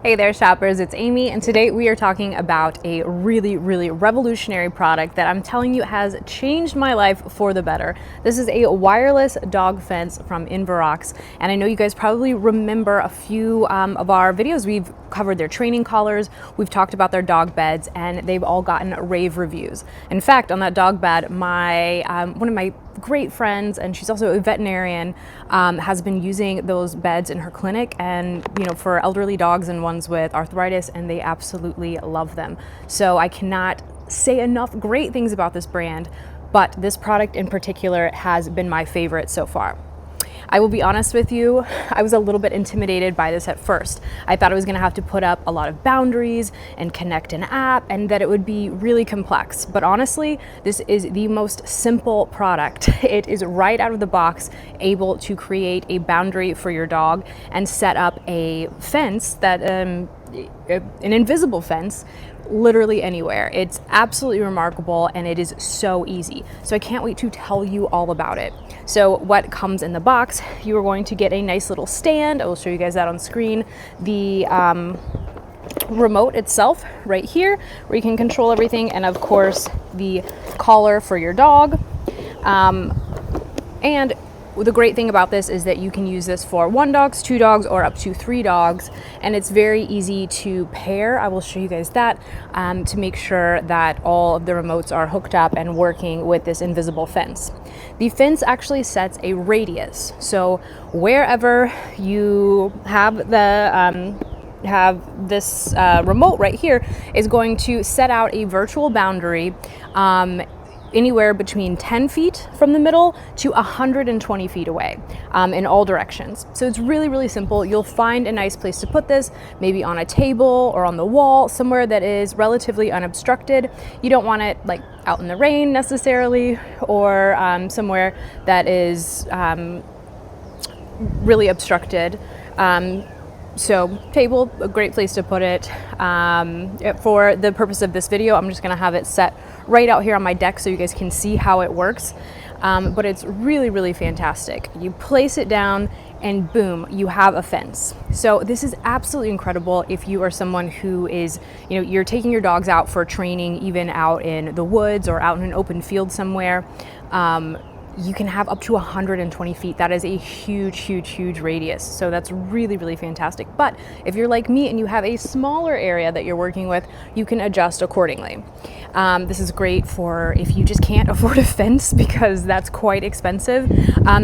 Hey there shoppers, it's Amy, and today we are talking about a really revolutionary product that I'm telling you has changed my life for the better. This is a wireless dog fence from INVIROX, and I know you guys probably remember a few of our videos. We've covered their training collars, we've talked about their dog beds, and they've all gotten rave reviews. In fact, on that dog bed, one of my great friends, and she's also a veterinarian, has been using those beds in her clinic, and for elderly dogs and ones with arthritis, and they absolutely love them. So I cannot say enough great things about this brand, but this product in particular has been my favorite so far. I will be honest with you, I was a little bit intimidated by this at first. I thought I was gonna have to put up a lot of boundaries and connect an app, and that it would be really complex. But honestly, this is the most simple product. It is right out of the box able to create a boundary for your dog and set up a fence that, an invisible fence, literally anywhere. It's absolutely remarkable, and it is so easy. So I can't wait to tell you all about it. So what comes in the box, you are going to get a nice little stand. I will show you guys that on screen. The remote itself right here, where you can control everything, and of course the collar for your dog. And the great thing about this is that you can use this for 1 dog, 2 dogs, or up to 3 dogs, and it's very easy to pair. I will show you guys that to make sure that all of the remotes are hooked up and working with this invisible fence. The fence actually sets a radius, so wherever you have this remote right here is going to set out a virtual boundary anywhere between 10 feet from the middle to 120 feet away in all directions. So it's really simple. You'll find a nice place to put this, maybe on a table or on the wall, somewhere that is relatively unobstructed. You don't want it like out in the rain necessarily, or somewhere that is really obstructed. So table, a great place to put it. For the purpose of this video, I'm just gonna have it set right out here on my deck so you guys can see how it works. But it's really fantastic. You place it down and boom, you have a fence. So this is absolutely incredible if you are someone who is, you're taking your dogs out for training, even out in the woods or out in an open field somewhere. You can have up to 120 feet. That is a huge radius. So that's really fantastic. But if you're like me and you have a smaller area that you're working with, you can adjust accordingly. This is great for if you just can't afford a fence, because that's quite expensive.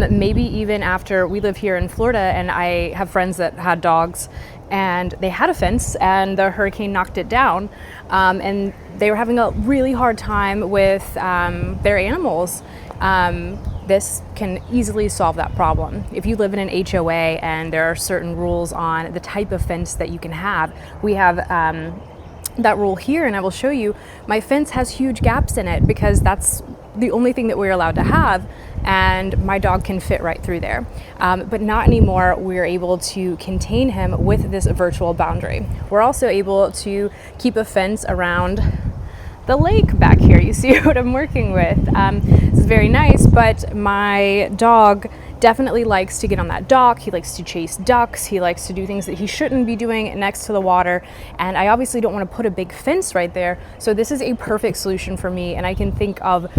Maybe even after, we live here in Florida, and I have friends that had dogs, and they had a fence and the hurricane knocked it down, and they were having a really hard time with their animals. This can easily solve that problem. If you live in an HOA and there are certain rules on the type of fence that you can have, we have that rule here, and I will show you. My fence has huge gaps in it because that's the only thing that we're allowed to have, and my dog can fit right through there. But not anymore. We're able to contain him with this virtual boundary. We're also able to keep a fence around the lake back here. You see what I'm working with. This is very nice, but my dog definitely likes to get on that dock. He likes to chase ducks. He likes to do things that he shouldn't be doing next to the water. And I obviously don't want to put a big fence right there. So this is a perfect solution for me. And I can think of,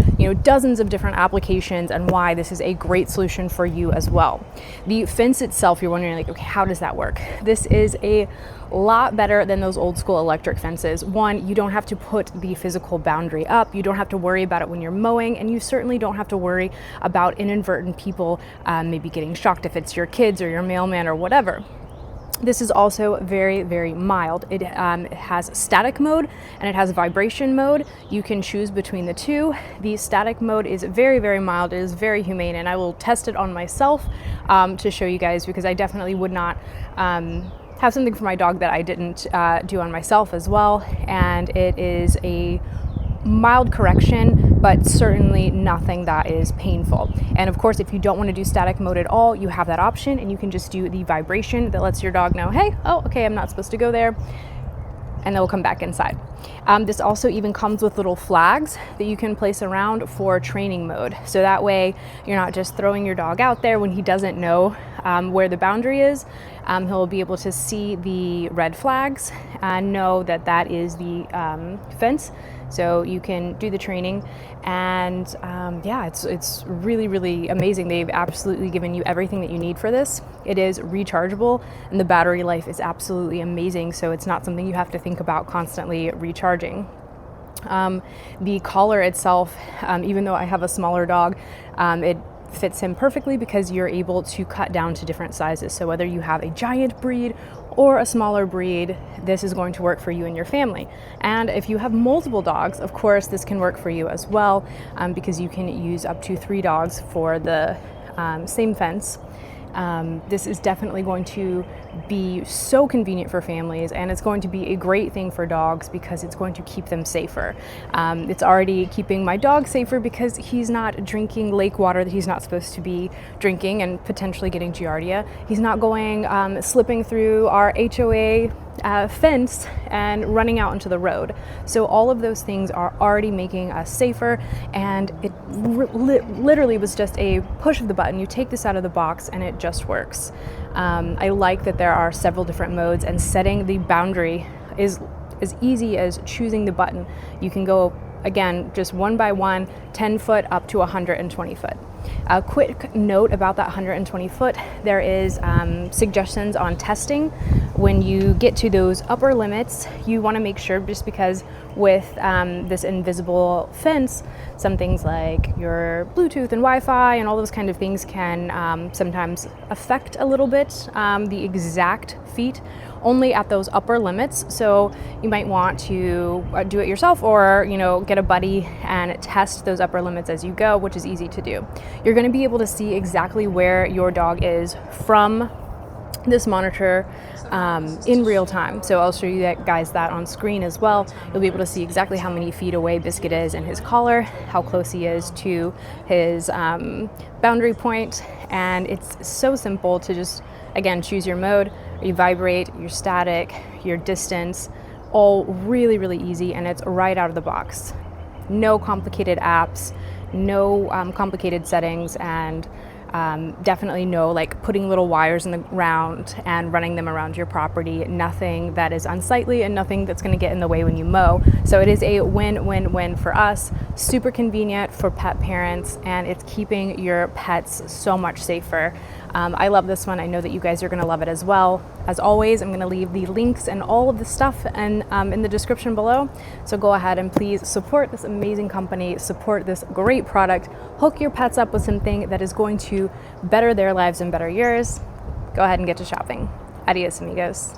dozens of different applications and why this is a great solution for you as well. The fence itself, you're wondering okay, how does that work? This is a lot better than those old school electric fences. One, you don't have to put the physical boundary up. You don't have to worry about it when you're mowing, and you certainly don't have to worry about inadvertent people maybe getting shocked if it's your kids or your mailman or whatever. This is also very mild. It has static mode and it has vibration mode. You can choose between the two. The static mode is very mild. It is very humane, and I will test it on myself to show you guys, because I definitely would not have something for my dog that I didn't do on myself as well. And it is a mild correction, but certainly nothing that is painful. And of course, if you don't want to do static mode at all, you have that option, and you can just do the vibration that lets your dog know, hey, oh, okay, I'm not supposed to go there. and they'll come back inside. This also even comes with little flags that you can place around for training mode. So that way you're not just throwing your dog out there when he doesn't know where the boundary is. He'll be able to see the red flags and know that that is the fence. So you can do the training, and yeah, it's really, really amazing. They've absolutely given you everything that you need for this. It is rechargeable, and the battery life is absolutely amazing, so it's not something you have to think about constantly recharging. The collar itself, even though I have a smaller dog, it fits him perfectly because you're able to cut down to different sizes. So whether you have a giant breed or a smaller breed, this is going to work for you and your family. And if you have multiple dogs, of course, this can work for you as well, because you can use up to 3 dogs for the same fence. This is definitely going to be so convenient for families, and it's going to be a great thing for dogs because it's going to keep them safer. It's already keeping my dog safer because he's not drinking lake water that he's not supposed to be drinking and potentially getting giardia. He's not going slipping through our HOA fence and running out into the road. So all of those things are already making us safer, and it literally was just a push of the button. You take this out of the box and it just works. I like that there are several different modes, and setting the boundary is as easy as choosing the button. You can go, again, just one by one, 10 foot up to 120 foot. A quick note about that 120 foot, there is suggestions on testing. When you get to those upper limits, you want to make sure, just because with this invisible fence, some things like your Bluetooth and Wi-Fi and all those kind of things can sometimes affect a little bit the exact feet only at those upper limits. So you might want to do it yourself, or get a buddy and test those upper limits as you go, which is easy to do. You're going to be able to see exactly where your dog is from this monitor in real time. So I'll show you guys that on screen as well. You'll be able to see exactly how many feet away Biscuit is in his collar, how close he is to his boundary point, and it's so simple to just, again, choose your mode, you vibrate, your static, your distance, all really, really easy, and it's right out of the box. No complicated apps, no complicated settings, and definitely no like putting little wires in the ground and running them around your property. Nothing that is unsightly and nothing that's going to get in the way when you mow. So it is a win-win-win for us. Super convenient for pet parents, and it's keeping your pets so much safer. I love this one. I know that you guys are going to love it as well. As always, I'm going to leave the links and all of the stuff and in the description below. So go ahead and please support this amazing company, support this great product, hook your pets up with something that is going to better their lives and better yours. Go ahead and get to shopping. Adios, amigos.